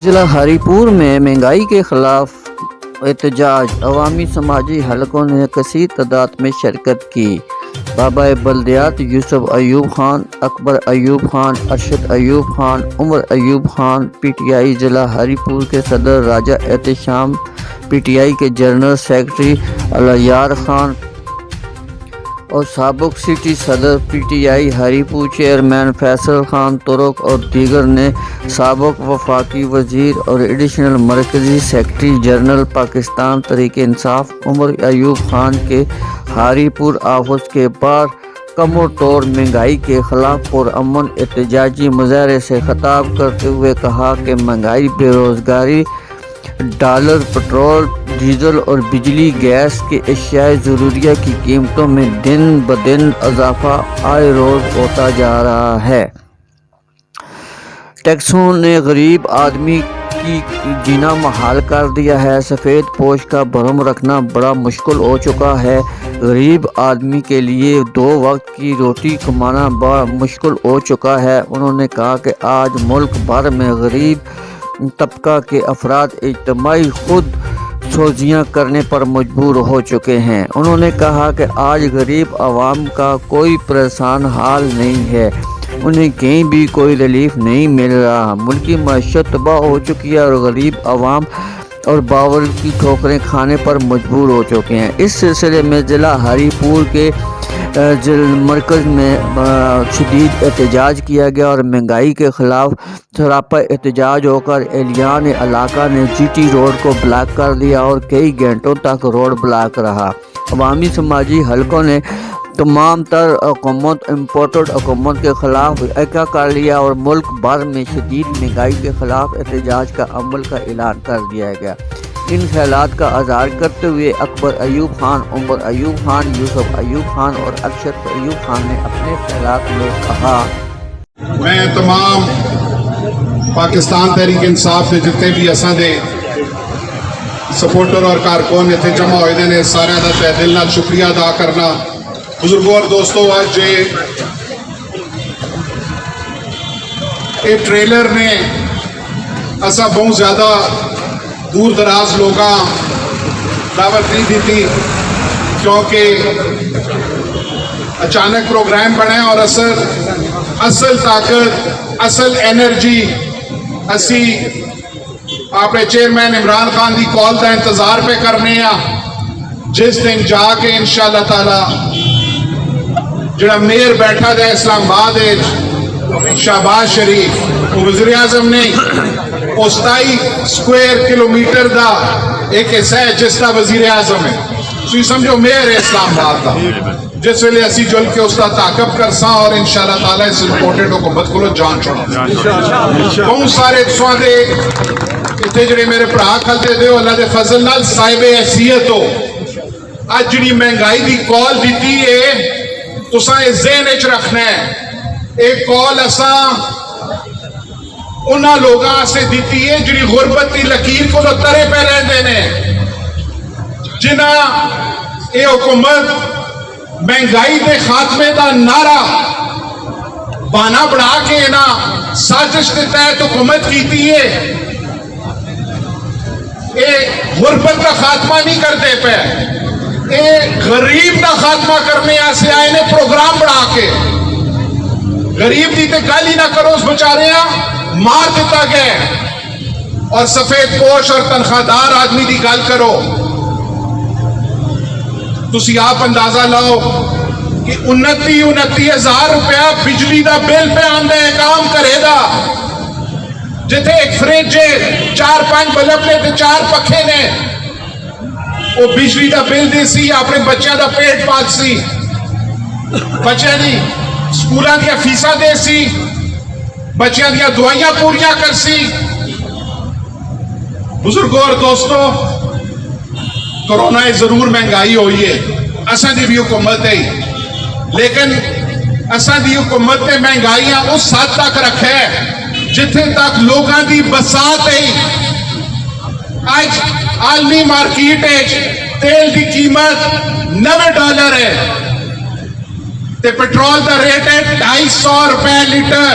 ضلع ہری پور میں مہنگائی کے خلاف احتجاج، عوامی سماجی حلقوں نے کثیر تعداد میں شرکت کی۔ بابا بلدیات Yusuf Ayub Khan, Akbar Ayub Khan, Arshad Ayub Khan, Umar Ayub Khan, P T I ضلع ہری پور کے صدر راجہ احتشام، پی ٹی آئی کے جنرل سیکرٹری الیار خان اور سابق سٹی صدر پی ٹی آئی ہری پور چیئرمین فیصل خان ترک اور دیگر نے سابق وفاقی وزیر اور ایڈیشنل مرکزی سیکرٹری جنرل پاکستان تحریک انصاف عمر ایوب خان کے ہری پور آفس کے باہر کم و توڑ مہنگائی کے خلاف پرامن احتجاجی مظاہرے سے خطاب کرتے ہوئے کہا کہ مہنگائی، بے روزگاری، ڈالر، پٹرول، ڈیزل اور بجلی گیس کے اشیاء ضروریہ کی قیمتوں میں دن بدن اضافہ آئے روز ہوتا جا رہا ہے۔ ٹیکسوں نے غریب آدمی کی جینا محال کر دیا ہے۔ سفید پوش کا بھرم رکھنا بڑا مشکل ہو چکا ہے۔ غریب آدمی کے لیے 2 وقت کی روٹی کمانا بڑا مشکل ہو چکا ہے۔ انہوں نے کہا کہ آج ملک بھر میں غریب طبقہ کے افراد اجتماعی خود سوزیاں کرنے پر مجبور ہو چکے ہیں۔ انہوں نے کہا کہ آج غریب عوام کا کوئی پریشان حال نہیں ہے، انہیں کہیں بھی کوئی ریلیف نہیں مل رہا۔ ملکی معیشت تباہ ہو چکی ہے اور غریب عوام اور باور کی ٹھوکریں کھانے پر مجبور ہو چکے ہیں۔ اس سلسلے میں ضلع ہری پور کے مرکز میں شدید احتجاج کیا گیا اور مہنگائی کے خلاف سراپا احتجاج ہو کر اہلیان علاقہ نے جی ٹی روڈ کو بلاک کر دیا اور کئی گھنٹوں تک روڈ بلاک رہا۔ عوامی سماجی حلقوں نے تمام تر حکومت امپورٹڈ حکومت کے خلاف ایکا کر لیا اور ملک بھر میں شدید مہنگائی کے خلاف احتجاج کا عمل کا اعلان کر دیا گیا۔ ان خیالات کا اظہار کرتے ہوئے اکبر ایوب خان، عمر ایوب خان، یوسف ایوب خان اور ارشد ایوب خان نے اپنے خیالات میں کہا: میں تمام پاکستان تحریک انصاف کے جتنے بھی اساں دے سپورٹر اور کارکن اتنے جمع ہوئے نے سارے کا تہ دل نال شکریہ ادا کرنا۔ بزرگوں اور دوستوں، آج یہ ٹریلر نے اسا بہت زیادہ دور دراز لوگاں دعوت نہیں دیتی، کیونکہ اچانک پروگرام بنے اور اصل طاقت، اصل انرجی اسی اپنے چیئرمین عمران خان دی کال کا انتظار پہ کرنے جس دن جا کے انشاءاللہ تعالی جڑا میئر بیٹھا ہے اسلام آباد شہباز شریف، وہ وزیر اعظم نے 27 اسکوائر کلومیٹر دا ایک حصہ ہے جس کا وزیر اعظم ہے، تو سمجھو میئر ہے اسلام آباد کا، جس ویلے اسی جل کے اس کا تعاقب کرساں اور انشاءاللہ تعالیٰ اس امپورٹڈ حکومت کو جان چھوڑا۔ بہت سارے تسواں دے اتنے جڑے میرے بھرا کھلتے دے اللہ دے فضل نال صاحب حیثیت ہو، آج جڑی مہنگائی دی کال دیتی ہے تساں اس ذہن وچ رکھنا ہے، ایک کال اساں انہاں لوگاں سے دیتی ہے جڑی غربت دی لکیر کو ترے پہ رہندے نے، جنہاں اے حکومت مہنگائی دے خاتمے دا نعرہ بانا بڑھا کے نا سازش کے تحت حکومت کیتی ہے، اے غربت کا خاتمہ نہیں کرتے پہ، اے غریب کا خاتمہ کرنے سے آئے نے پروگرام بڑھا کے۔ غریب دی تے گالی نہ کرو، اس بچارے مار دیتا گیا، اور سفید پوش اور تنخواہ دار آدمی دی گال کرو۔ تسی آپ اندازہ لاؤ کہ 29,000 روپیہ بجلی دا بل پہ آندے کام کرے دا، جتے ایک فریج 4-5 بلب نے تے 4 پکھے نے، وہ بجلی دا بل دے سی، اپنے بچیاں دا پیٹ پال سی، بچیاں دی سکولاں دیا فیساں دے سی، بچیاں دیا دعائیاں پوریاں کر سی۔ بزرگوں اور دوستوں، کرونا ضرور مہنگائی ہوئی ہے، اساں دی بھی حکومت ہے، لیکن اساں دی حکومت نے مہنگائیاں اس حد تک رکھے جتھے تک لوگاں دی بسات ہے۔ آج عالمی مارکیٹ تیل دی قیمت $90 ہے تے پیٹرول دا ریٹ ہے 250 روپے لیٹر۔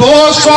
200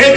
1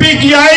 PTI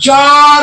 4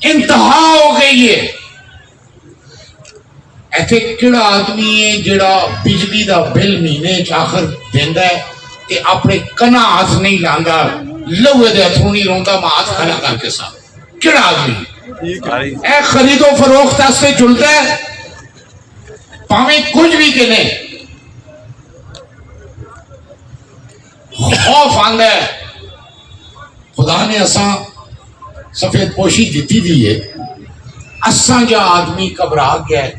انتہا ہو گئی ہے. ایتھے کہڑا آدمی ہے جڑا بجلی دا بل مہینے چ آخر دیندا ہے تے اپنے کنا ہاتھ نہیں لاندا, لوہے دے ہتھوں نہیں روندا, میں ہاتھ کھڑا کر کے سا کہڑا آدمی اے خرید و فروخت سے جلتا ہے پاویں کچھ بھی کہنے. خوف آندا ہے. خدا نے اساں سفید پوشی دیتی دی ہے, اساں جا آدمی گھبرا گیا ہے,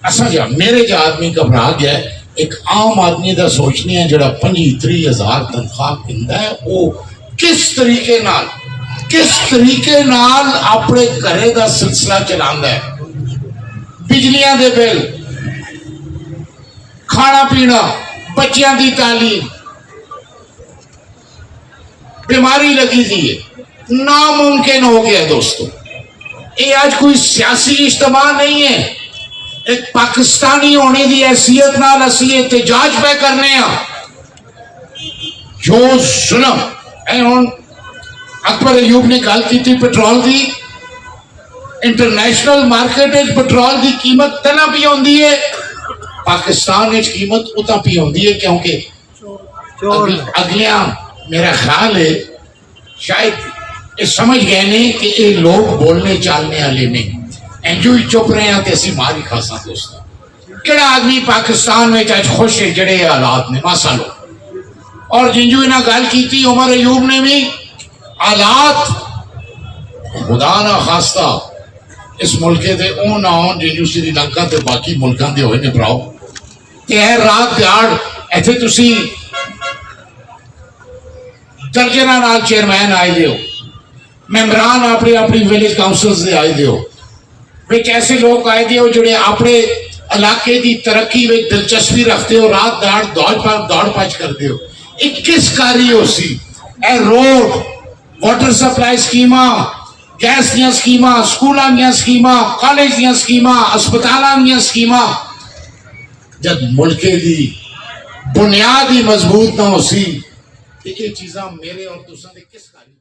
اساں جا میرے جا آدمی گھبرا گیا ہے. ایک عام آدمی دا سوچنے ہیں جڑا 25-30 تنخواہ کیندا ہے, وہ کس طریقے نال اپنے گھرے دا سلسلہ چلاندا ہے. بجلیاں دے بل, کھانا پینا, بچیاں دی تعلیم, بیماری لگی تھی ہے, ناممکن ہو گیا دوستو. یہ آج کوئی سیاسی اجتماع نہیں ہے, ایک پاکستانی ہونے دی حیثیت نال اسی احتجاج پہ کرنے ہیں. جو ظلم اے ہن اکبر ایوب نے گل کی تھی پیٹرول دی, انٹرنیشنل مارکیٹ وچ پیٹرول دی قیمت تنا پی ہوندی ہے, پاکستان وچ قیمت اتنا پی ہوندی ہے کیونکہ اگلیاں میرا خیال ہے شاید یہ سمجھ گئے نہیں کہ یہ لوگ بولنے چالنے والے نہیں, انجو ہی چپ رہے ہیں تے اسی ماری کھاساں دوستو. کہڑا آدمی پاکستان میں آج خوش ہے جڑے حالات نے ماسا لو. اور جنجو انہاں گل کی تھی عمر ایوب نے بھی, حالات خدا نہ خواستہ اس ملکے دے اون آن جنجو سری لنکا تے باقی ملکاں دے ہوئے نے براؤ کہ ہے رات دیاڑ ایتھے تسی درجنہ نال چیئرمین آئے دیو, ممبران اپنی اپنی ویلیج کاؤنسلز دے آئے دیو, وچ ایسے لوگ آئے دیو جڑے اپنے علاقے دی ترقی وچ دلچسپی رکھتے ہو, رات دیاڑ دوڑ پچ کر دیو. 21 کاری ہو سی اے روڈ, واٹر سپلائی سکیماں, گیس دیاں سکیماں, سکولاں دیاں سکیماں, کالج دیاں سکیماں, ہسپتالاں دیاں سکیماں. جب ملکے دی بنیاد ہی مضبوط نہ ہو سی یہ چیزاں میرے اور دوسروں نے کس کاری